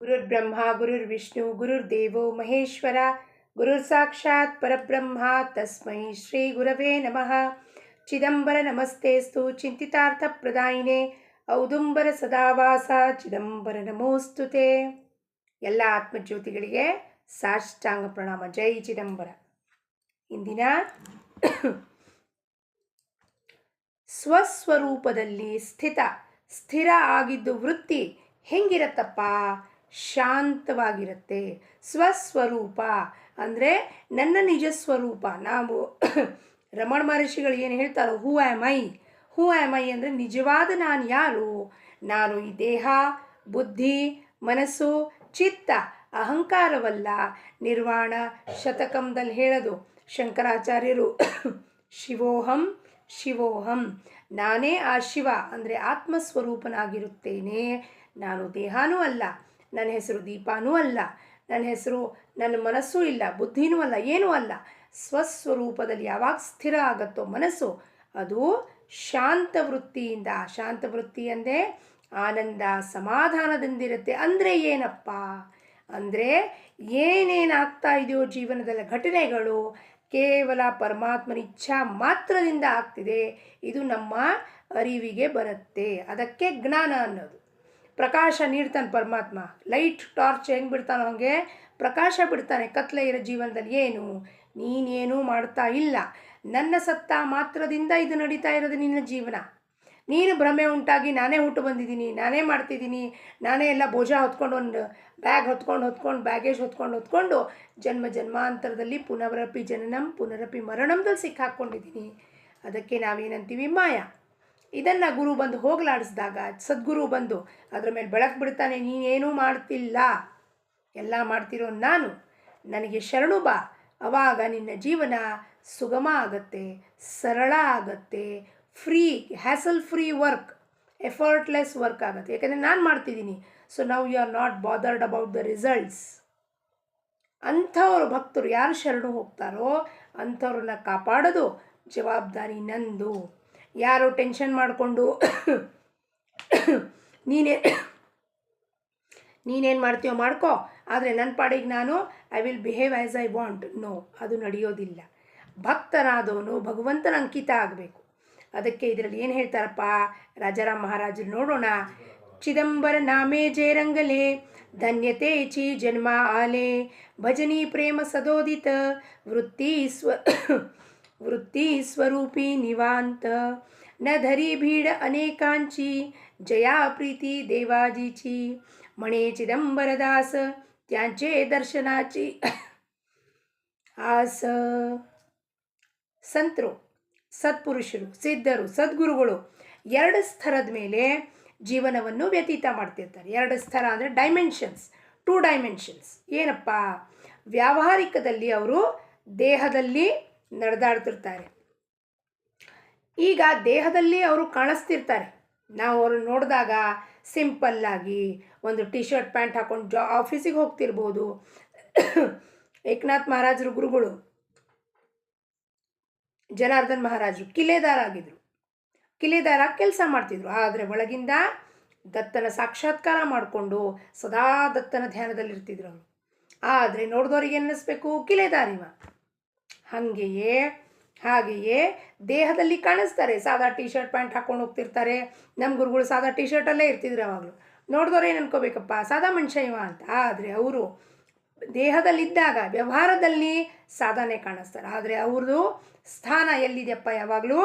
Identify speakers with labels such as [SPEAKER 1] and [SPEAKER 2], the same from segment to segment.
[SPEAKER 1] ಗುರುರ್ಬ್ರಹ್ಮ ಗುರುರ್ವಿಷ್ಣು ಗುರುರ್ದೇವೋ ಮಹೇಶ್ವರ ಗುರುರ್ ಸಾಕ್ಷಾತ್ ಪರಬ್ರಹ್ಮ ತಸ್ಮೈ ಶ್ರೀ ಗುರವೇ ನಮಃ. ಚಿದಂಬರ ನಮಸ್ತೇಸ್ತು ಚಿಂತಿತಾರ್ಥ ಪ್ರದಾಯಿನೇ ಔದುಂಬರ ಸದಾವಾಸ ಚಿದಂಬರ ನಮೋಸ್ತುತೆ. ಎಲ್ಲ ಆತ್ಮಜ್ಯೋತಿಗಳಿಗೆ ಸಾಷ್ಟಾಂಗ ಪ್ರಣಾಮ. ಜೈ ಚಿದಂಬರ. ಇಂದಿನ ಸ್ವಸ್ವರೂಪದಲ್ಲಿ ಸ್ಥಿರ ಆಗಿದ್ದು ವೃತ್ತಿ ಹೆಂಗಿರತ್ತಪ್ಪ? ಶಾಂತವಾಗಿರುತ್ತೆ. ಸ್ವಸ್ವರೂಪ ಅಂದರೆ ನನ್ನ ನಿಜ ಸ್ವರೂಪ. ನಾವು ರಮಣ ಮಹರ್ಷಿಗಳು ಏನು ಹೇಳ್ತಾರೋ, ಹೂ ಆಮ್ ಐ ಅಂದರೆ ನಿಜವಾದ ನಾನು ಯಾರು? ನಾನು ಈ ದೇಹ, ಬುದ್ಧಿ, ಮನಸ್ಸು, ಚಿತ್ತ, ಅಹಂಕಾರವಲ್ಲ. ನಿರ್ವಾಣ ಶತಕಂದಲ್ಲಿ ಹೇಳೋದು ಶಂಕರಾಚಾರ್ಯರು, ಶಿವೋಹಂ ನಾನೇ ಆ ಶಿವ ಅಂದರೆ ಆತ್ಮಸ್ವರೂಪನಾಗಿರುತ್ತೇನೆ. ನಾನು ದೇಹನೂ ಅಲ್ಲ, ನನ್ನ ಹೆಸರು ದೀಪಾನೂ ಅಲ್ಲ, ನನ್ನ ಮನಸ್ಸೂ ಇಲ್ಲ, ಬುದ್ಧಿನೂ ಅಲ್ಲ, ಏನೂ ಅಲ್ಲ. ಸ್ವಸ್ವರೂಪದಲ್ಲಿ ಯಾವಾಗ ಸ್ಥಿರ ಆಗುತ್ತೋ ಮನಸ್ಸು, ಅದು ಶಾಂತವೃತ್ತಿಯಿಂದ. ಶಾಂತವೃತ್ತಿ ಅಂದರೆ ಆನಂದ ಸಮಾಧಾನದಿಂದಿರುತ್ತೆ. ಅಂದರೆ ಏನಪ್ಪ ಅಂದರೆ, ಏನೇನಾಗ್ತಾ ಇದೆಯೋ ಜೀವನದ ಘಟನೆಗಳು ಕೇವಲ ಪರಮಾತ್ಮನ ಇಚ್ಛಾ ಮಾತ್ರದಿಂದ ಆಗ್ತಿದೆ. ಇದು ನಮ್ಮ ಅರಿವಿಗೆ ಬರುತ್ತೆ. ಅದಕ್ಕೆ ಜ್ಞಾನ ಅನ್ನೋದು. ಪ್ರಕಾಶ ನೀಡ್ತಾನೆ ಪರಮಾತ್ಮ. ಲೈಟ್ ಟಾರ್ಚ್ ಹೆಂಗೆ ಬಿಡ್ತಾನೋ ಹಾಗೆ ಪ್ರಕಾಶ ಬಿಡ್ತಾನೆ. ಕತ್ಲೆ ಇರೋ ಜೀವನದಲ್ಲಿ ನೀನೇನೂ ಮಾಡ್ತಾ ಇಲ್ಲ, ನನ್ನ ಸತ್ತ ಮಾತ್ರದಿಂದ ಇದು ನಡೀತಾ ಇರೋದು ನಿನ್ನ ಜೀವನ. ನೀನು ಭ್ರಮೆ ಉಂಟಾಗಿ ನಾನೇ ಹುಟ್ಟು ಬಂದಿದ್ದೀನಿ, ನಾನೇ ಮಾಡ್ತಿದ್ದೀನಿ, ನಾನೇ ಎಲ್ಲ ಬೋಜ ಹೊತ್ಕೊಂಡು, ಒಂದು ಬ್ಯಾಗ್ ಹೊತ್ಕೊಂಡು ಬ್ಯಾಗೇಜ್ ಹೊತ್ಕೊಂಡು ಜನ್ಮ ಜನ್ಮಾಂತರದಲ್ಲಿ ಪುನರಪಿ ಜನನಂ ಪುನರಪಿ ಮರಣಂದಲ್ಲಿ ಸಿಕ್ಕಾಕ್ಕೊಂಡಿದ್ದೀನಿ. ಅದಕ್ಕೆ ನಾವೇನಂತೀವಿ ಮಾಯ. ಇದನ್ನು ಗುರು ಬಂದು ಹೋಗಲಾಡಿಸಿದಾಗ, ಸದ್ಗುರು ಬಂದು ಅದರ ಮೇಲೆ ಬೆಳಕು ಬಿಡ್ತಾನೆ. ನೀನೇನೂ ಮಾಡ್ತಿಲ್ಲ, ಎಲ್ಲ ಮಾಡ್ತಿರೋ ನಾನು, ನನಗೆ ಶರಣು ಬಾ. ಅವಾಗ ನಿನ್ನ ಜೀವನ ಸುಗಮ ಆಗತ್ತೆ, ಸರಳ ಆಗತ್ತೆ, hassle free work, effortless work ಆಗುತ್ತೆ. ಯಾಕಂದರೆ ನಾನು ಮಾಡ್ತಿದ್ದೀನಿ. So now you are not bothered about the results. ಅಂಥವ್ರು ಭಕ್ತರು ಯಾರು ಶರಣು ಹೋಗ್ತಾರೋ ಅಂಥವ್ರನ್ನ ಕಾಪಾಡೋದು ಜವಾಬ್ದಾರಿ ನಂದು. ಯಾರೋ ಟೆನ್ಷನ್ ಮಾಡಿಕೊಂಡು ನೀನೇನು ಮಾಡ್ತೀಯೋ ಮಾಡ್ಕೋ, ಆದರೆ ನನ್ನ ಪಾಡಿಗೆ ನಾನು I will behave as I want. No, ಅದು ನಡೆಯೋದಿಲ್ಲ. ಭಕ್ತರಾದವನು ಭಗವಂತನ ಅಂಕಿತ ಆಗಬೇಕು. ಅದಕ್ಕೆ ಇದರಲ್ಲಿ ಏನು ಹೇಳ್ತಾರಪ್ಪ ರಾಜಾರಾಮ್ ಮಹಾರಾಜರು ನೋಡೋಣ. ಚಿದಂಬರ ನಾಮೇ ಜೇರಂಗಲೇ ಧನ್ಯತೆ ಚಿ ಜನ್ಮ ಆಲೆ ಭಜನಿ ಪ್ರೇಮ ಸದೋದಿತ ವೃತ್ತಿ ಸ್ವರೂಪಿ ನಿವಾಂತ ನ ಧರಿ ಭೀಡ ಅನೇಕಾಂಚಿ ಜಯಾ ಪ್ರೀತಿ ದೇವಾಜಿಚಿ ಮಣೆ ಚಿದಂಬರದಾಸ ತ್ಯಾಂಚೆ ದರ್ಶನಾಚಿ ಆಸ. ಸಂತರು, ಸತ್ಪುರುಷರು, ಸಿದ್ಧರು, ಸದ್ಗುರುಗಳು ಎರಡು ಸ್ತರದ ಮೇಲೆ ಜೀವನವನ್ನು ವ್ಯತೀತ ಮಾಡ್ತಿರ್ತಾರೆ. ಎರಡು ಸ್ತರ ಅಂದರೆ ಡೈಮೆನ್ಷನ್ಸ್, 2 ಡೈಮೆನ್ಷನ್ಸ್. ಏನಪ್ಪ? ವ್ಯಾವಹಾರಿಕದಲ್ಲಿ ಅವರು ದೇಹದಲ್ಲಿ ನಡೆದಾಡ್ತಿರ್ತಾರೆ. ಈಗ ದೇಹದಲ್ಲಿ ಅವರು ಕಾಣಿಸ್ತಿರ್ತಾರೆ. ನಾವು ಅವ್ರನ್ನ ನೋಡಿದಾಗ ಸಿಂಪಲ್ಲಾಗಿ ಒಂದು ಟಿ ಶರ್ಟ್ ಪ್ಯಾಂಟ್ ಹಾಕೊಂಡು ಆಫೀಸಿಗೆ ಹೋಗ್ತಿರ್ಬೋದು. ಏಕನಾಥ್ ಮಹಾರಾಜರು ಗುರುಗಳು ಜನಾರ್ದನ್ ಮಹಾರಾಜರು ಕಿಲೇದಾರ ಆಗಿದ್ರು. ಕಿಲೇದಾರ ಕೆಲಸ ಮಾಡ್ತಿದ್ರು. ಆದರೆ ಒಳಗಿಂದ ದತ್ತನ ಸಾಕ್ಷಾತ್ಕಾರ ಮಾಡಿಕೊಂಡು ಸದಾ ದತ್ತನ ಧ್ಯಾನದಲ್ಲಿರ್ತಿದ್ರು ಅವರು. ಆದರೆ ನೋಡಿದವ್ರಿಗೆ ಅನ್ನಿಸ್ಬೇಕು ಕಿಲೇದಾರಿವ. ಹಾಗೆಯೇ ದೇಹದಲ್ಲಿ ಕಾಣಿಸ್ತಾರೆ. ಸಾದಾ ಟಿ ಶರ್ಟ್ ಪ್ಯಾಂಟ್ ಹಾಕ್ಕೊಂಡು ಹೋಗ್ತಿರ್ತಾರೆ. ನಮ್ಮ ಗುರುಗಳು ಸಾದಾ ಟಿ ಶರ್ಟಲ್ಲೇ ಇರ್ತಿದ್ರು ಯಾವಾಗಲೂ. ನೋಡಿದವ್ರು ಏನು ಅನ್ಕೋಬೇಕಪ್ಪ, ಸಾದಾ ಮನುಷ್ಯ ಇವ ಅಂತ. ಆದರೆ ಅವರು ದೇಹದಲ್ಲಿದ್ದಾಗ ವ್ಯವಹಾರದಲ್ಲಿ ಸಾದಾನೆ ಕಾಣಿಸ್ತಾರೆ. ಆದರೆ ಅವ್ರದ್ದು ಸ್ಥಾನ ಎಲ್ಲಿದೆಯಪ್ಪ? ಯಾವಾಗಲೂ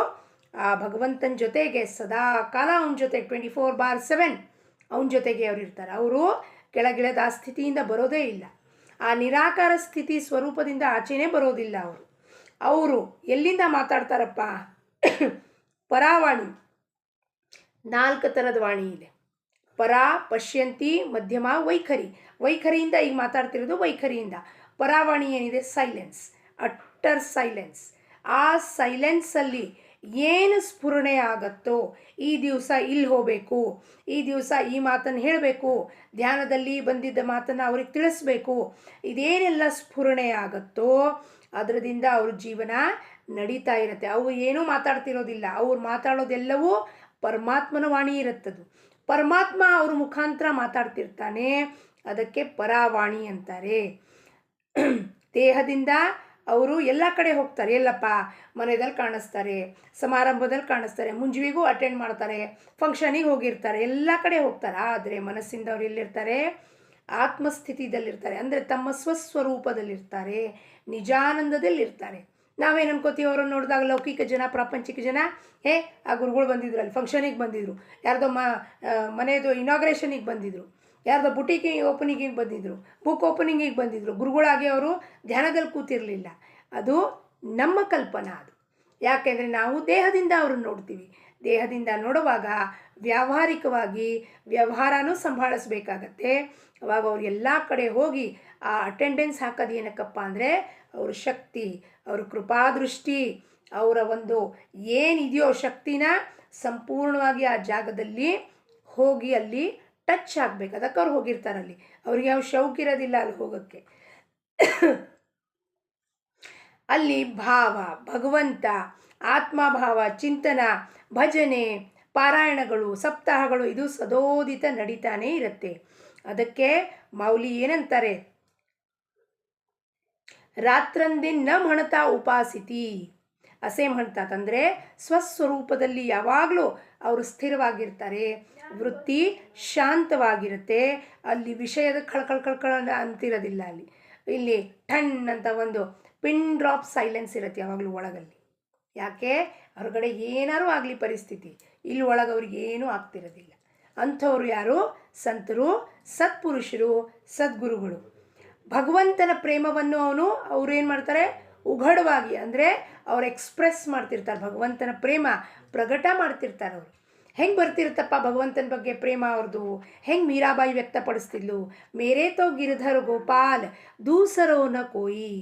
[SPEAKER 1] ಆ ಭಗವಂತನ ಜೊತೆಗೆ ಸದಾ ಕಾಲ ಅವನ ಜೊತೆಗೆ 24/7 ಅವನ ಜೊತೆಗೆ ಅವ್ರು ಇರ್ತಾರೆ. ಅವರು ಕೆಳಗಿಳದ ಆ ಸ್ಥಿತಿಯಿಂದ ಬರೋದೇ ಇಲ್ಲ. ಆ ನಿರಾಕಾರ ಸ್ಥಿತಿ ಸ್ವರೂಪದಿಂದ ಆಚೆನೇ ಬರೋದಿಲ್ಲ. ಅವರು ಎಲ್ಲಿಂದ ಮಾತಾಡ್ತಾರಪ್ಪ? ಪರಾವಾಣಿ. 4 ಥರದ ವಾಣಿ ಇದೆ. ಪರ, ಪಶ್ಯಂತಿ, ಮಧ್ಯಮ, ವೈಖರಿಯಿಂದ ಈಗ ಮಾತಾಡ್ತಿರೋದು ವೈಖರಿಯಿಂದ. ಪರಾವಾಣಿ ಏನಿದೆ? Silence, utter silence. ಆ ಸೈಲೆನ್ಸಲ್ಲಿ ಏನು ಸ್ಫುರಣೆ ಆಗತ್ತೋ, ಈ ದಿವಸ ಇಲ್ಲಿ ಹೋಗಬೇಕು, ಈ ದಿವಸ ಈ ಮಾತನ್ನು ಹೇಳಬೇಕು, ಧ್ಯಾನದಲ್ಲಿ ಬಂದಿದ್ದ ಮಾತನ್ನು ಅವ್ರಿಗೆ ತಿಳಿಸ್ಬೇಕು, ಇದೇನೆಲ್ಲ ಸ್ಫುರಣೆ ಆಗತ್ತೋ ಅದರಿಂದ ಅವ್ರ ಜೀವನ ನಡೀತಾ ಇರುತ್ತೆ. ಅವ್ರು ಏನೂ ಮಾತಾಡ್ತಿರೋದಿಲ್ಲ. ಅವ್ರು ಮಾತಾಡೋದೆಲ್ಲವೂ ಪರಮಾತ್ಮನ ವಾಣಿ ಇರುತ್ತದು. ಪರಮಾತ್ಮ ಅವ್ರ ಮುಖಾಂತರ ಮಾತಾಡ್ತಿರ್ತಾನೆ. ಅದಕ್ಕೆ ಪರಾವಾಣಿ ಅಂತಾರೆ. ದೇಹದಿಂದ ಅವರು ಎಲ್ಲ ಕಡೆ ಹೋಗ್ತಾರೆ. ಎಲ್ಲಪ್ಪ, ಮನೆಯಲ್ಲಿ ಕಾಣಿಸ್ತಾರೆ, ಸಮಾರಂಭದಲ್ಲಿ ಕಾಣಿಸ್ತಾರೆ, ಮುಂಜುವಿಗೂ ಅಟೆಂಡ್ ಮಾಡ್ತಾರೆ, ಫಂಕ್ಷನಿಗೆ ಹೋಗಿರ್ತಾರೆ, ಎಲ್ಲ ಕಡೆ ಹೋಗ್ತಾರೆ. ಆದರೆ ಮನಸ್ಸಿಂದ ಅವ್ರು ಎಲ್ಲಿರ್ತಾರೆ? ಆತ್ಮಸ್ಥಿತಿದಲ್ಲಿರ್ತಾರೆ. ಅಂದರೆ ತಮ್ಮ ಸ್ವಸ್ವರೂಪದಲ್ಲಿರ್ತಾರೆ, ನಿಜಾನಂದದಲ್ಲಿರ್ತಾರೆ. ನಾವೇನು ಅನ್ಕೋತೀವಿ, ಅವರನ್ನು ನೋಡಿದಾಗ ಲೌಕಿಕ ಜನ, ಪ್ರಾಪಂಚಿಕ ಜನ, ಆ ಗುರುಗಳು ಬಂದಿದ್ರು, ಅಲ್ಲಿ ಫಂಕ್ಷನಿಗೆ ಬಂದಿದ್ರು, ಯಾರ್ದೋ ಮನೆಯದು ಇನಾಗ್ರೇಷನಿಗೆ ಬಂದಿದ್ರು, ಯಾರ್ದೋ ಬುಟೀಕಿಗೆ ಓಪನಿಂಗಿಗೆ ಬಂದಿದ್ರು, ಬುಕ್ ಓಪನಿಂಗಿಗೆ ಬಂದಿದ್ರು. ಗುರುಗಳಾಗಿ ಅವರು ಧ್ಯಾನದಲ್ಲಿ ಕೂತಿರಲಿಲ್ಲ. ಅದು ನಮ್ಮ ಕಲ್ಪನಾ. ಅದು ಯಾಕೆಂದರೆ ನಾವು ದೇಹದಿಂದ ಅವ್ರನ್ನ ನೋಡ್ತೀವಿ. ದೇಹದಿಂದ ನೋಡುವಾಗ ವ್ಯಾವಹಾರಿಕವಾಗಿ ವ್ಯವಹಾರನೂ ಸಂಭಾಳಿಸ್ಬೇಕಾಗತ್ತೆ. ಅವಾಗ ಅವ್ರು ಎಲ್ಲ ಕಡೆ ಹೋಗಿ ಆ ಅಟೆಂಡೆನ್ಸ್ ಹಾಕೋದು ಏನಕ್ಕಪ್ಪ ಅಂದರೆ ಅವ್ರ ಶಕ್ತಿ, ಅವ್ರ ಕೃಪಾದೃಷ್ಟಿ, ಅವರ ಒಂದು ಏನಿದೆಯೋ ಶಕ್ತಿನ ಸಂಪೂರ್ಣವಾಗಿ ಆ ಜಾಗದಲ್ಲಿ ಹೋಗಿ ಅಲ್ಲಿ ಟಚ್ ಆಗಬೇಕು. ಅದಕ್ಕೆ ಅವ್ರು ಹೋಗಿರ್ತಾರಲ್ಲಿ. ಅವ್ರಿಗೆ ಯಾವ ಶೌಕಿರೋದಿಲ್ಲ ಅಲ್ಲಿ ಹೋಗೋಕ್ಕೆ. ಅಲ್ಲಿ ಭಾವ, ಭಗವಂತ, ಆತ್ಮಭಾವ, ಚಿಂತನ, ಭಜನೆ, ಪಾರಾಯಣಗಳು, ಸಪ್ತಾಹಗಳು ಇದು ಸದೋದಿತ ನಡೀತಾನೇ ಇರುತ್ತೆ. ಅದಕ್ಕೆ ಮೌಲಿ ಏನಂತಾರೆ? ರಾತ್ರಂದಿನ ನ ಮಣತಾ ಉಪಾಸಿತಿ. ಅಸೇ ಮಣ್ತಾತ್ ಅಂದರೆ ಸ್ವಸ್ವರೂಪದಲ್ಲಿ ಯಾವಾಗಲೂ ಅವರು ಸ್ಥಿರವಾಗಿರ್ತಾರೆ. ವೃತ್ತಿ ಶಾಂತವಾಗಿರುತ್ತೆ. ಅಲ್ಲಿ ವಿಷಯದ ಕಳ್ಕಳ ಅಂತಿರೋದಿಲ್ಲ. ಇಲ್ಲಿ ಟನ್ ಅಂತ ಒಂದು ಪಿನ್ ಡ್ರಾಪ್ ಸೈಲೆನ್ಸ್ ಇರುತ್ತೆ ಯಾವಾಗಲೂ ಒಳಗಲ್ಲಿ. ಯಾಕೆ? ಹೊರಗಡೆ ಏನಾರು ಆಗಲಿ ಪರಿಸ್ಥಿತಿ, ಇಲ್ಲಿ ಒಳಗೆ ಅವ್ರಿಗೆ ಏನೂ ಆಗ್ತಿರೋದಿಲ್ಲ. ಅಂಥವ್ರು ಯಾರು? ಸಂತರು, ಸತ್ಪುರುಷರು, ಸದ್ಗುರುಗಳು. ಭಗವಂತನ ಪ್ರೇಮವನ್ನು ಅವ್ರು ಏನು ಮಾಡ್ತಾರೆ? ಉಘಡವಾಗಿ ಅಂದರೆ ಅವ್ರು ಎಕ್ಸ್ಪ್ರೆಸ್ ಮಾಡ್ತಿರ್ತಾರೆ. ಭಗವಂತನ ಪ್ರೇಮ ಪ್ರಕಟ ಮಾಡ್ತಿರ್ತಾರೆ ಅವರು. ಹೆಂಗೆ ಬರ್ತಿರುತ್ತಪ್ಪ ಭಗವಂತನ ಬಗ್ಗೆ ಪ್ರೇಮ ಅವ್ರದ್ದು? ಹೆಂಗೆ ಮೀರಾಬಾಯಿ ವ್ಯಕ್ತಪಡಿಸ್ತಿದ್ಲು? ಮೇರೇ ತೋ ಗಿರಿಧರ್ ಗೋಪಾಲ್ ದೂಸರೋ ನ ಕೋಯಿ.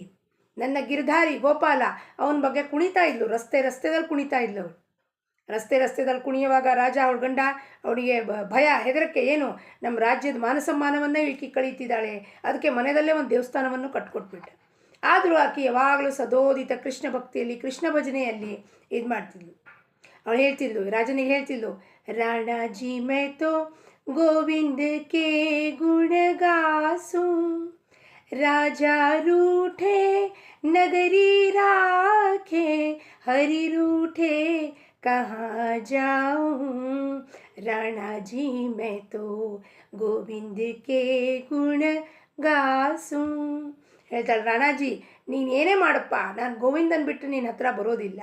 [SPEAKER 1] ನನ್ನ ಗಿರಿಧಾರಿ ಗೋಪಾಲ ಅವನ ಬಗ್ಗೆ ಕುಣಿತಾ ಇದ್ಲು. ರಸ್ತೆದಲ್ಲಿ ಕುಣಿತಾ ಇದ್ಲು ಅವಳು. ರಸ್ತೆದಲ್ಲಿ ಕುಣಿಯುವಾಗ ರಾಜ ಅವಳ ಗಂಡ ಅವಳಿಗೆ ಭಯ, ಹೆದರಿಕೆ. ಏನು, ನಮ್ಮ ರಾಜ್ಯದ ಮಾನಸಮ್ಮಾನವನ್ನೇ ಇಳ್ಕಿ ಕಳೀತಿದ್ದಾಳೆ, ಅದಕ್ಕೆ ಮನೆಯಲ್ಲೇ ಒಂದು ದೇವಸ್ಥಾನವನ್ನು ಕಟ್ಕೊಟ್ಬಿಟ್ಟೆ. ಆದರೂ ಆಕೆ ಯಾವಾಗಲೂ ಸದೋದಿತ ಕೃಷ್ಣ ಭಕ್ತಿಯಲ್ಲಿ, ಕೃಷ್ಣ ಭಜನೆಯಲ್ಲಿ ಇದು ಮಾಡ್ತಿದ್ಲು. ಅವಳು ಹೇಳ್ತಿದ್ಲು, ರಾಜನಿಗೆ ಹೇಳ್ತಿದ್ಲು, ರಾಣಾಜಿ ಮೈ ತೋ ಗೋವಿಂದ ಕೆ ಗುಣಗಾಸು, ರಾಜ ರೂಠೆ ನಗರಿ ರಾಖೆ, ಹರಿ ರೂಠೆ कहाँ जाऊँ, राणा जी मैं तो ಗೋವಿಂದ ಕೆ ಗುಣ ಗಾಸು. ಹೇಳ್ತಾಳೆ, ರಾಣಾಜಿ ನೀನು ಏನೇ ಮಾಡಪ್ಪ, ನಾನು ಗೋವಿಂದನ್ ಬಿಟ್ಟು ನಿನ್ನ ಹತ್ರ ಬರೋದಿಲ್ಲ.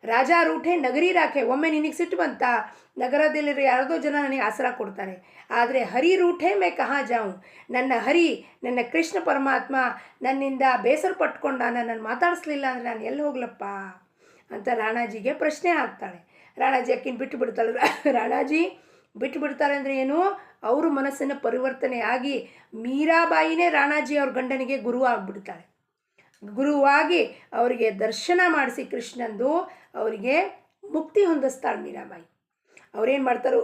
[SPEAKER 1] ರಾಜ ರೂಠೆ ನಗರಿ ರಾಖೆ, ಒಮ್ಮೆ ನಿನಗೆ ಸಿಟ್ಟು ಬಂತ, ನಗರದಲ್ಲಿರೋ ಯಾರದೋ ಜನ ನನಗೆ ಆಸರ ಕೊಡ್ತಾರೆ. ಆದರೆ ಹರಿ ರೂಠೆ ಮೇ ಕಹಾ ಜಾऊँ, ನನ್ನ ಹರಿ, ನನ್ನ ಕೃಷ್ಣ ಪರಮಾತ್ಮ ನನ್ನಿಂದ ಬೇಸರ ಪಟ್ಕೊಂಡ, ನನ್ನನ್ನು ಮಾತಾಡಿಸ್ಲಿಲ್ಲ ಅಂದರೆ ನಾನು ಎಲ್ಲಿ ಹೋಗ್ಲಪ್ಪ ಅಂತ ರಾಣಾಜಿಗೆ ಪ್ರಶ್ನೆ ಹಾಕ್ತಾಳೆ. ರಾಣಾಜಿ ಅಕ್ಕಿನ ಬಿಟ್ಟು ಬಿಡ್ತಾಳೆ. ರಾಣಾಜಿ ಬಿಟ್ಟು ಬಿಡ್ತಾರೆ ಅಂದರೆ ಏನು? ಅವರು ಮನಸ್ಸಿನ ಪರಿವರ್ತನೆ ಆಗಿ ಮೀರಾಬಾಯಿನೇ ರಾಣಾಜಿ ಅವ್ರ ಗಂಡನಿಗೆ ಗುರು ಆಗಿಬಿಡ್ತಾಳೆ. ಗುರುವಾಗಿ ಅವರಿಗೆ ದರ್ಶನ ಮಾಡಿಸಿ ಕೃಷ್ಣಂದು ಅವರಿಗೆ ಮುಕ್ತಿ ಹೊಂದಿಸ್ತಾಳೆ ಮೀರಾಬಾಯಿ. ಅವ್ರೇನು ಮಾಡ್ತಾರೋ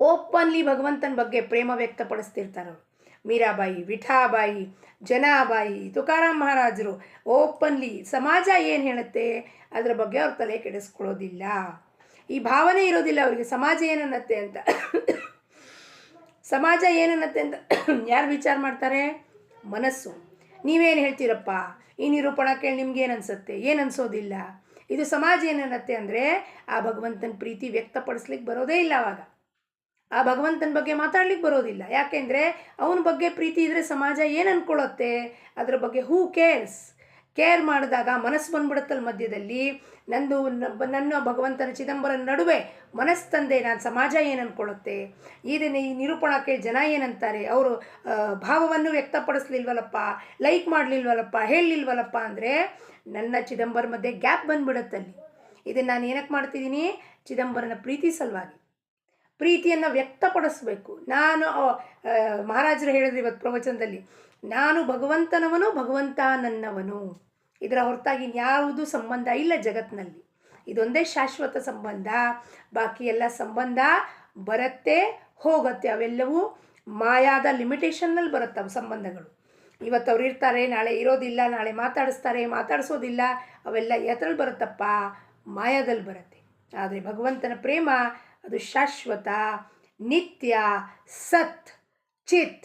[SPEAKER 1] ಓಪನ್ಲಿ ಭಗವಂತನ ಬಗ್ಗೆ ಪ್ರೇಮ ವ್ಯಕ್ತಪಡಿಸ್ತಿರ್ತಾರೆ ಅವರು. ಮೀರಾಬಾಯಿ, ವಿಠಾಬಾಯಿ, ಜನಾಬಾಯಿ, ತುಕಾರಾಮ್ ಮಹಾರಾಜರು ಓಪನ್ಲಿ ಸಮಾಜ ಏನು ಹೇಳುತ್ತೆ ಅದರ ಬಗ್ಗೆ ಅವ್ರ ತಲೆ ಕೆಡಿಸ್ಕೊಳ್ಳೋದಿಲ್ಲ. ಈ ಭಾವನೆ ಇರೋದಿಲ್ಲ ಅವರಿಗೆ ಸಮಾಜ ಏನನ್ನತ್ತೆ ಅಂತ. ಸಮಾಜ ಏನನ್ನತ್ತೆ ಅಂತ ಯಾರು ವಿಚಾರ ಮಾಡ್ತಾರೆ? ಮನಸ್ಸು. ನೀವೇನು ಹೇಳ್ತೀರಪ್ಪ, ಈ ನಿರೂಪಣೆ ಕೇಳಿ ನಿಮ್ಗೆ ಏನು ಅನಿಸುತ್ತೆ? ಏನು ಅನಿಸೋದಿಲ್ಲ. ಇದು ಸಮಾಜ ಏನನ್ನತ್ತೆ ಅಂದರೆ ಆ ಭಗವಂತನ ಪ್ರೀತಿ ವ್ಯಕ್ತಪಡಿಸ್ಲಿಕ್ಕೆ ಬರೋದೇ ಇಲ್ಲ. ಆವಾಗ ಆ ಭಗವಂತನ ಬಗ್ಗೆ ಮಾತಾಡ್ಲಿಕ್ಕೆ ಬರೋದಿಲ್ಲ. ಯಾಕೆಂದರೆ ಅವನ ಬಗ್ಗೆ ಪ್ರೀತಿ ಇದ್ದರೆ ಸಮಾಜ ಏನು ಅಂದ್ಕೊಳ್ಳುತ್ತೆ ಅದರ ಬಗ್ಗೆ ಹೂ ಕೇರ್ ಮಾಡಿದಾಗ ಮನಸ್ಸು ಬಂದ್ಬಿಡುತ್ತಲ್ಲ ಮಧ್ಯದಲ್ಲಿ. ನನ್ನ ಭಗವಂತನ ಚಿದಂಬರನ ನಡುವೆ ಮನಸ್ಸು ತಂದೆ ನಾನು ಸಮಾಜ ಏನು ಅಂದ್ಕೊಳ್ಳುತ್ತೆ, ಈ ನಿರೂಪಣಾ ಕೇಳಿ ಜನ ಏನಂತಾರೆ, ಅವರು ಭಾವವನ್ನು ವ್ಯಕ್ತಪಡಿಸ್ಲಿಲ್ವಲ್ಲಪ್ಪ, ಲೈಕ್ ಮಾಡಲಿಲ್ವಲ್ಲಪ್ಪ, ಹೇಳಲಿಲ್ವಲ್ಲಪ್ಪ ಅಂದರೆ ನನ್ನ ಚಿದಂಬರ ಮಧ್ಯೆ ಗ್ಯಾಪ್ ಬಂದ್ಬಿಡುತ್ತಲ್ಲಿ. ಇದನ್ನು ನಾನು ಏನಕ್ಕೆ ಮಾಡ್ತಿದ್ದೀನಿ? ಚಿದಂಬರನ ಪ್ರೀತಿ ಸಲುವಾಗಿ. ಪ್ರೀತಿಯನ್ನು ವ್ಯಕ್ತಪಡಿಸ್ಬೇಕು. ನಾನು ಮಹಾರಾಜರು ಹೇಳಿದ್ರು ಇವತ್ತು ಪ್ರವಚನದಲ್ಲಿ, ನಾನು ಭಗವಂತನವನು, ಭಗವಂತ ನನ್ನವನು. ಇದರ ಹೊರತಾಗಿ ಯಾವುದು ಸಂಬಂಧ ಇಲ್ಲ ಜಗತ್ತಿನಲ್ಲಿ. ಇದೊಂದೇ ಶಾಶ್ವತ ಸಂಬಂಧ. ಬಾಕಿ ಎಲ್ಲ ಸಂಬಂಧ ಬರುತ್ತೆ ಹೋಗುತ್ತೆ. ಅವೆಲ್ಲವೂ ಮಾಯಾದ ಲಿಮಿಟೇಷನ್ನಲ್ಲಿ ಬರುತ್ತೆ ಅವು ಸಂಬಂಧಗಳು. ಇವತ್ತು ಅವ್ರು ಇರ್ತಾರೆ, ನಾಳೆ ಇರೋದಿಲ್ಲ, ನಾಳೆ ಮಾತಾಡಿಸೋದಿಲ್ಲ. ಅವೆಲ್ಲ ಎದ್ರಲ್ಲಿ ಬರುತ್ತಪ್ಪ? ಮಾಯಾದಲ್ಲಿ ಬರುತ್ತೆ. ಆದರೆ ಭಗವಂತನ ಪ್ರೇಮ ಅದು ಶಾಶ್ವತ, ನಿತ್ಯ, ಸತ್, ಚಿತ್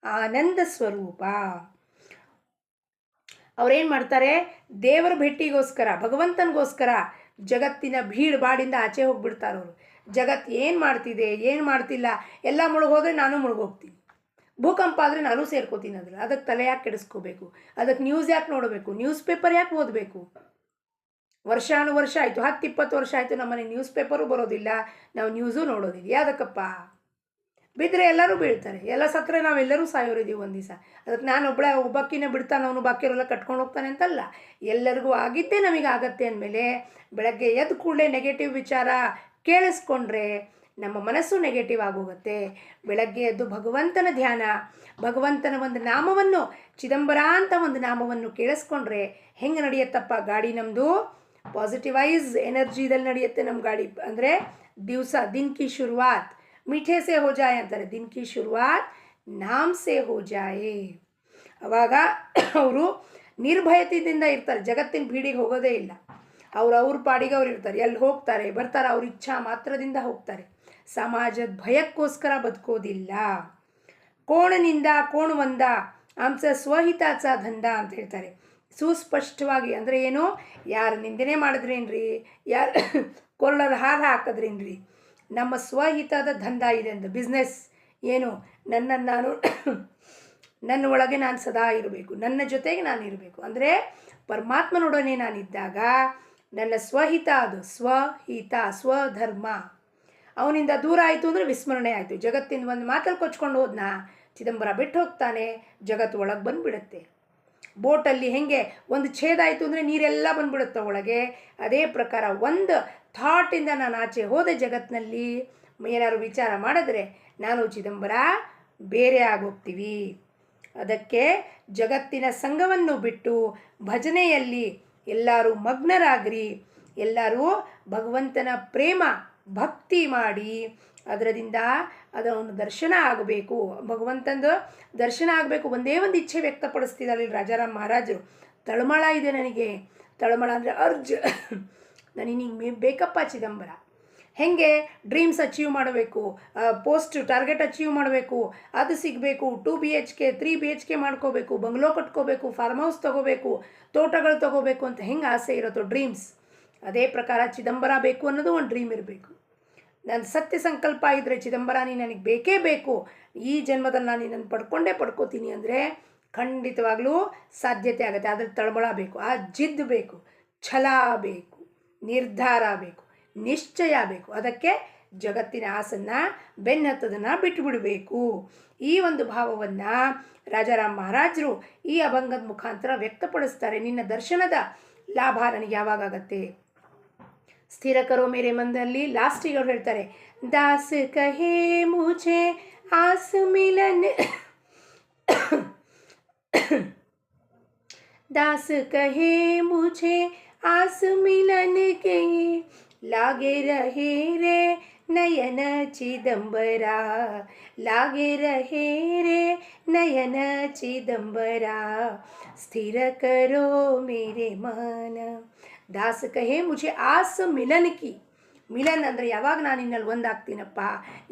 [SPEAKER 1] ಆನಂದ ಸ್ವರೂಪ. ಅವ್ರೇನು ಮಾಡ್ತಾರೆ, ದೇವರ ಭೇಟಿಗೋಸ್ಕರ, ಭಗವಂತನಿಗೋಸ್ಕರ ಜಗತ್ತಿನ ಭೀಡ್ ಬಾಡಿಂದ ಆಚೆ ಹೋಗ್ಬಿಡ್ತಾರೆ ಅವರು. ಜಗತ್ತು ಏನು ಮಾಡ್ತಿದೆ, ಏನು ಮಾಡ್ತಿಲ್ಲ ಎಲ್ಲ ಮುಳುಗೋದ್ರೆ ನಾನು ಮುಳುಗೋಗ್ತೀನಿ. ಭೂಕಂಪ ಆದರೆ ನಾನು ಸೇರ್ಕೋತೀನಿ ಅದ್ರಲ್ಲಿ. ಅದಕ್ಕೆ ತಲೆ ಯಾಕೆ ಕೆಡಿಸ್ಕೋಬೇಕು, ಅದಕ್ಕೆ ನ್ಯೂಸ್ ಯಾಕೆ ನೋಡಬೇಕು, ನ್ಯೂಸ್ ಪೇಪರ್ ಯಾಕೆ ಓದಬೇಕು? ವರ್ಷಾನುವರ್ಷ ಆಯಿತು, 10-20 ವರ್ಷ ಆಯಿತು, ನಮ್ಮನೆ ನ್ಯೂಸ್ ಪೇಪರು ಬರೋದಿಲ್ಲ, ನಾವು ನ್ಯೂಸು ನೋಡೋದಿಲ್ಲ. ಯಾವುದಕ್ಕಪ್ಪ? ಬಿದ್ದರೆ ಎಲ್ಲರೂ ಬೀಳ್ತಾರೆ, ಎಲ್ಲ ಸತ್ತರೆ ನಾವೆಲ್ಲರೂ ಸಾಯೋರಿದ್ದೀವಿ ಒಂದು ದಿವಸ. ಅದಕ್ಕೆ ನಾನು ಒಬ್ಬಕ್ಕಿನೇ ಬಿಡ್ತಾನೆ, ಅವನು ಬಾಕಿಯವರೆಲ್ಲ ಕಟ್ಕೊಂಡು ಹೋಗ್ತಾನೆ ಅಂತಲ್ಲ. ಎಲ್ಲರಿಗೂ ಆಗಿದ್ದೇ ನಮಗೆ ಆಗತ್ತೆ ಅಂದಮೇಲೆ ಬೆಳಗ್ಗೆ ಎದ್ದು ಕೂಡಲೇ ನೆಗೆಟಿವ್ ವಿಚಾರ ಕೇಳಿಸ್ಕೊಂಡ್ರೆ ನಮ್ಮ ಮನಸ್ಸು ನೆಗೆಟಿವ್ ಆಗೋಗುತ್ತೆ. ಬೆಳಗ್ಗೆ ಎದ್ದು ಭಗವಂತನ ಧ್ಯಾನ, ಭಗವಂತನ ಒಂದು ನಾಮವನ್ನು, ಚಿದಂಬರ ಅಂತ ಒಂದು ನಾಮವನ್ನು ಕೇಳಿಸ್ಕೊಂಡ್ರೆ ಹೆಂಗೆ ನಡೆಯುತ್ತಪ್ಪ ಗಾಡಿ ನಮ್ಮದು? ಪಾಸಿಟಿವೈಸ್ ಎನರ್ಜಿದಲ್ಲಿ ನಡೆಯುತ್ತೆ ನಮ್ಮ ಗಾಡಿ. ಅಂದರೆ ದಿವಸ ದಿನ ಕಿ ಶುರುವಾತ್ मीठे से हो जाए ಅಂತಾರೆ. ದಿನ ಕಿ ಶುರುವಾತ್ ನಾಮ್ ಸೆ ಹೋ ಜಾಯೆ. ಅವಾಗ ಅವರು ನಿರ್ಭಯತೆಯಿಂದ ಇರ್ತಾರೆ, ಜಗತ್ತಿನ ಭೀಡಿಗೆ ಹೋಗೋದೇ ಇಲ್ಲ. ಅವ್ರ ಪಾಡಿಗೆ ಅವ್ರು ಇರ್ತಾರೆ, ಎಲ್ಲಿ ಹೋಗ್ತಾರೆ ಬರ್ತಾರೆ, ಅವ್ರ ಇಚ್ಛಾ ಮಾತ್ರದಿಂದ ಹೋಗ್ತಾರೆ. ಸಮಾಜದ ಭಯಕ್ಕೋಸ್ಕರ ಬದುಕೋದಿಲ್ಲ. ಕೋಣನಿಂದ ಕೋಣವಂದ ಆಂಸ ಸ್ವಹಿತಾಚ ದಂಧ ಅಂತ ಹೇಳ್ತಾರೆ. ಸುಸ್ಪಷ್ಟವಾಗಿ ಅಂದರೆ ಏನು, ಯಾರು ನಿಂದನೆ ಮಾಡಿದ್ರೇನ್ರಿ, ಯಾರು ಕೊರಳದ ಹಾರ ಹಾಕಿದ್ರೇನ್ರಿ, ನಮ್ಮ ಸ್ವಹಿತದ ದಂಧ ಇದೆ ಅಂತ, ಬಿಸ್ನೆಸ್ ಏನು, ನನ್ನನ್ನು ನಾನು ನನ್ನ ಒಳಗೆ ನಾನು ಸದಾ ಇರಬೇಕು, ನನ್ನ ಜೊತೆಗೆ ನಾನು ಇರಬೇಕು. ಅಂದರೆ ಪರಮಾತ್ಮನೊಡನೆ ನಾನಿದ್ದಾಗ ನನ್ನ ಸ್ವಹಿತ, ಅದು ಸ್ವಹಿತ ಸ್ವಧರ್ಮ ಅವನಿಂದ ದೂರ ಆಯಿತು ಅಂದರೆ ವಿಸ್ಮರಣೆ ಆಯಿತು. ಜಗತ್ತಿನ ಒಂದು ಮಾತಲ್ಲಿ ಕೊಚ್ಕೊಂಡು ಹೋದ್ನಾ, ಚಿದಂಬರ ಬಿಟ್ಟು ಹೋಗ್ತಾನೆ, ಜಗತ್ತು ಒಳಗೆ ಬಂದುಬಿಡುತ್ತೆ. ಬೋಟಲ್ಲಿ ಹೆಂಗೆ ಒಂದು ಛೇದ ಆಯಿತು ಅಂದರೆ ನೀರೆಲ್ಲ ಬಂದ್ಬಿಡುತ್ತೆ ಒಳಗೆ, ಅದೇ ಪ್ರಕಾರ ಒಂದು ಥಾಟಿಂದ ನಾನು ಆಚೆ ಹೋದೆ ಜಗತ್ತಿನಲ್ಲಿ, ಏನಾದ್ರು ವಿಚಾರ ಮಾಡಿದ್ರೆ ನಾನು ಚಿದಂಬರ ಬೇರೆ ಆಗೋಗ್ತೀವಿ. ಅದಕ್ಕೆ ಜಗತ್ತಿನ ಸಂಘವನ್ನು ಬಿಟ್ಟು ಭಜನೆಯಲ್ಲಿ ಎಲ್ಲರೂ ಮಗ್ನರಾಗ್ರಿ, ಎಲ್ಲರೂ ಭಗವಂತನ ಪ್ರೇಮ ಭಕ್ತಿ ಮಾಡಿ ಅದರಿಂದ ಅದೊಂದು ದರ್ಶನ ಆಗಬೇಕು, ಭಗವಂತಂದು ದರ್ಶನ ಆಗಬೇಕು. ಒಂದೇ ಒಂದು ಇಚ್ಛೆ ವ್ಯಕ್ತಪಡಿಸ್ತಿದ್ದಾರೆ ರಾಜಾರಾಮ್ ಮಹಾರಾಜರು. ತಳಮಳ ಇದೆ ನನಗೆ, ತಳಮಳ ಅಂದರೆ ಅರ್ಜ್, ನನಗೆ ಬೇಕಪ್ಪ ಚಿದಂಬರ. ಹೇಗೆ ಡ್ರೀಮ್ಸ್ ಅಚೀವ್ ಮಾಡಬೇಕು, ಪೋಸ್ಟ್ ಟಾರ್ಗೆಟ್ ಅಚೀವ್ ಮಾಡಬೇಕು, ಅದು ಸಿಗಬೇಕು, 2 BHK 3 BHK ಮಾಡ್ಕೋಬೇಕು, ಬಂಗ್ಲೋ ಕಟ್ಕೋಬೇಕು, ಫಾರ್ಮ್ ಹೌಸ್ ತೊಗೋಬೇಕು, ತೋಟಗಳು ತೊಗೋಬೇಕು ಅಂತ ಹೆಂಗೆ ಆಸೆ ಇರುತ್ತೋ ಡ್ರೀಮ್ಸ್, ಅದೇ ಪ್ರಕಾರ ಚಿದಂಬರ ಬೇಕು ಅನ್ನೋದು ಒಂದು ಡ್ರೀಮ್ ಇರಬೇಕು. ನನ್ನ ಸತ್ಯ ಸಂಕಲ್ಪ ಇದ್ದರೆ ಚಿದಂಬರ ನೀನು ನನಗೆ ಬೇಕೇ ಬೇಕು, ಈ ಜನ್ಮದಲ್ಲಿ ನಾನು ನಿನ್ನನ್ನು ಪಡ್ಕೋತೀನಿ ಅಂದರೆ ಖಂಡಿತವಾಗ್ಲೂ ಸಾಧ್ಯತೆ ಆಗುತ್ತೆ. ಆದರೆ ತಳಮಳ ಬೇಕು, ಆ ಜಿದ್ದು ಬೇಕು, ಛಲ ಬೇಕು, ನಿರ್ಧಾರ ಬೇಕು, ನಿಶ್ಚಯ ಬೇಕು. ಅದಕ್ಕೆ ಜಗತ್ತಿನ ಆಸನ್ನು ಬೆನ್ನತ್ತದನ್ನು ಬಿಟ್ಟುಬಿಡಬೇಕು. ಈ ಒಂದು ಭಾವವನ್ನು ರಾಜಾರಾಮ್ ಮಹಾರಾಜರು ಈ ಅಭಂಗದ ಮುಖಾಂತರ ವ್ಯಕ್ತಪಡಿಸ್ತಾರೆ. ನಿನ್ನ ದರ್ಶನದ ಲಾಭ ನನಗೆ ಯಾವಾಗತ್ತೆ, ಸ್ಥಿರ ಕರೋ ಮೇರೆ ಮಂದಲ್ಲಿ ಲಾಸ್ಟಿಗೆ ಅವ್ರು ಹೇಳ್ತಾರೆ, ದಾಸ್ ಕಹೇ ಮುझे ಆಸ್ ಮಿಲನ್ दास कहे मुझे आस मिलन के लागे रहे रे नयन चिदंबरा, लागे रहे रे नयन चिदंबरा, स्थिर करो मेरे मन. दास कहे मुझे आस मिलन की, ಮಿಲನ್ ಅಂದರೆ ಯಾವಾಗ ನಾನು ನಿನ್ನಲ್ಲಿ ಒಂದಾಗ್ತೀನಪ್ಪ,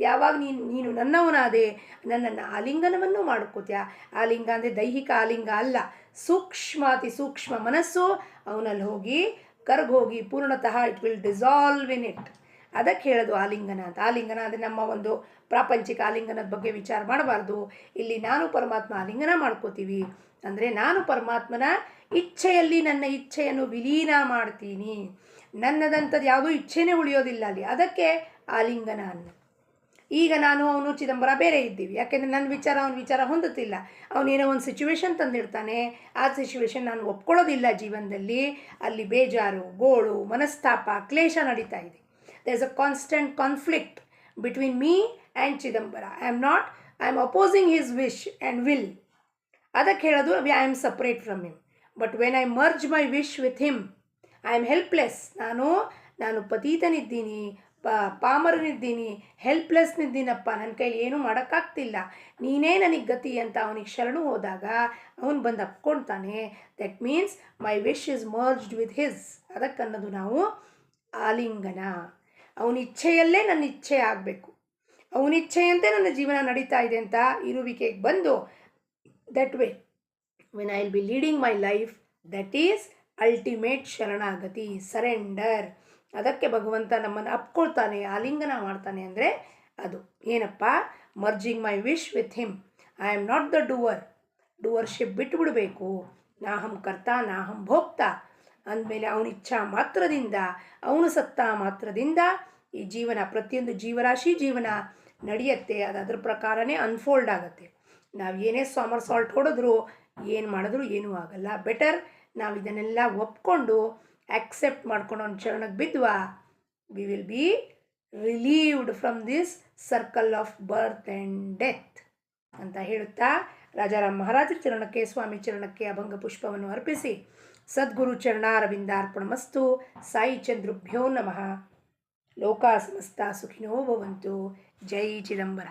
[SPEAKER 1] ಯಾವಾಗ ನೀನು ನನ್ನವನಾದೆ, ನನ್ನನ್ನು ಆಲಿಂಗನವನ್ನು ಮಾಡ್ಕೋತೀಯ. ಆಲಿಂಗ ಅಂದರೆ ದೈಹಿಕ ಆಲಿಂಗ ಅಲ್ಲ, ಸೂಕ್ಷ್ಮ ಅತಿ ಸೂಕ್ಷ್ಮ ಮನಸ್ಸು ಅವನಲ್ಲಿ ಹೋಗಿ ಕರ್ಗೋಗಿ ಪೂರ್ಣತಃ it will dissolve in it. ಅದಕ್ಕೆ ಹೇಳೋದು ಆಲಿಂಗನ ಅಂತ. ಆಲಿಂಗನ ಅಂದರೆ ನಮ್ಮ ಒಂದು ಪ್ರಾಪಂಚಿಕ ಆಲಿಂಗನದ ಬಗ್ಗೆ ವಿಚಾರ ಮಾಡಬಾರ್ದು. ಇಲ್ಲಿ ನಾನು ಪರಮಾತ್ಮ ಆಲಿಂಗನ ಮಾಡ್ಕೋತೀವಿ ಅಂದರೆ ನಾನು ಪರಮಾತ್ಮನ ಇಚ್ಛೆಯಲ್ಲಿ ನನ್ನ ಇಚ್ಛೆಯನ್ನು ವಿಲೀನ ಮಾಡ್ತೀನಿ, ನನ್ನದಂಥದ್ದು ಯಾವುದೂ ಇಚ್ಛೆನೇ ಉಳಿಯೋದಿಲ್ಲ ಅಲ್ಲಿ. ಅದಕ್ಕೆ ಆಲಿಂಗನ ಅನ್ನ. ಈಗ ನಾನು ಅವನು ಚಿದಂಬರ ಬೇರೆ ಇದ್ದೀವಿ, ಯಾಕೆಂದರೆ ನನ್ನ ವಿಚಾರ ಅವನ ವಿಚಾರ ಹೊಂದುತ್ತಿಲ್ಲ. ಅವನೇನೋ ಒಂದು ಸಿಚುವೇಶನ್ ತಂದಿರ್ತಾನೆ, ಆ ಸಿಚುವೇಶನ್ ನಾನು ಒಪ್ಕೊಳ್ಳೋದಿಲ್ಲ ಜೀವನದಲ್ಲಿ. ಅಲ್ಲಿ ಬೇಜಾರು, ಗೋಳು, ಮನಸ್ತಾಪ, ಕ್ಲೇಶ ನಡೀತಾ ಇದೆ. There is a constant conflict between me and Chidambara. I am opposing his wish and will. ಅದಕ್ಕೆ ಹೇಳೋದು I am separate from him. But when I merge my wish with him I am helpless. ನಾನು ಪತೀತನಿದ್ದೀನಿ, ಪಾಮರನಿದ್ದೀನಿ, ಹೆಲ್ಪ್ಲೆಸ್ನಿದ್ದೀನಪ್ಪ, ನನ್ನ ಕೈಲಿ ಏನೂ ಮಾಡೋಕ್ಕಾಗ್ತಿಲ್ಲ, ನೀನೇ ನನಗೆ ಗತಿ ಅಂತ ಅವನಿಗೆ ಶರಣು ಹೋದಾಗ ಅವನು ಬಂದು ಅಪ್ಕೊಳ್ತಾನೆ. That means my wish is merged with his. ಅದಕ್ಕನ್ನೋದು ನಾವು ಆಲಿಂಗನ. ಅವನ ಇಚ್ಛೆಯಲ್ಲೇ ನನ್ನ ಇಚ್ಛೆ ಆಗಬೇಕು. ಅವನಿಚ್ಛೆಯಂತೆ ನನ್ನ ಜೀವನ ನಡೀತಾ ಇದೆ ಅಂತ ಇರುವಿಕೆಗೆ ಬಂದು that way when I will be leading my life, that is ultimate ಶರಣಾಗತಿ, ಸರೆಂಡರ್. ಅದಕ್ಕೆ ಭಗವಂತ ನಮ್ಮನ್ನು ಅಪ್ಕೊಳ್ತಾನೆ, ಆಲಿಂಗನ ಮಾಡ್ತಾನೆ ಅಂದರೆ ಅದು ಏನಪ್ಪ, merging my wish with him. I am not the doership ಬಿಟ್ಟುಬಿಡಬೇಕು. ನಾಹಂ ಕರ್ತ ನಾಹಂ ಭೋಕ್ತ ಅಂದಮೇಲೆ ಅವನ ಇಚ್ಛಾ ಮಾತ್ರದಿಂದ, ಅವನು ಸತ್ತ ಮಾತ್ರದಿಂದ ಈ ಜೀವನ, ಪ್ರತಿಯೊಂದು ಜೀವರಾಶಿ ಜೀವನ ನಡೆಯುತ್ತೆ. ಅದು ಅದ್ರ ಪ್ರಕಾರನೇ ಅನ್ಫೋಲ್ಡ್ ಆಗುತ್ತೆ. ನಾವು ಏನೇ ಸಾಲ್ಟ್ ಹೊಡೆದ್ರು, ಏನು ಮಾಡಿದ್ರು ಏನೂ ಆಗಲ್ಲ. ಬೆಟರ್ ನಾವು ಇದನ್ನೆಲ್ಲ ಒಪ್ಕೊಂಡು ಆಕ್ಸೆಪ್ಟ್ ಮಾಡ್ಕೊಂಡು ಅವ್ನ ಚರಣಕ್ಕೆ ಬಿದ್ವಾ, we will be relieved from this circle of birth and death ಅಂತ ಹೇಳುತ್ತಾ ರಾಜಾರಾಮ್ ಮಹಾರಾಜರ ಚರಣಕ್ಕೆ, ಸ್ವಾಮಿ ಚರಣಕ್ಕೆ ಅಭಂಗ ಪುಷ್ಪವನ್ನು ಅರ್ಪಿಸಿ, ಸದ್ಗುರು ಚರಣಾರವಿಂದಾರ್ಪಣಮಸ್ತು. ಸಾಯಿ ಚಂದ್ರುಭ್ಯೋ ನಮಃ. ಲೋಕಾ ಸಮಸ್ತ ಸುಖಿನೋ ಭವಂತು. ಜೈ ಚಿದಂಬರ.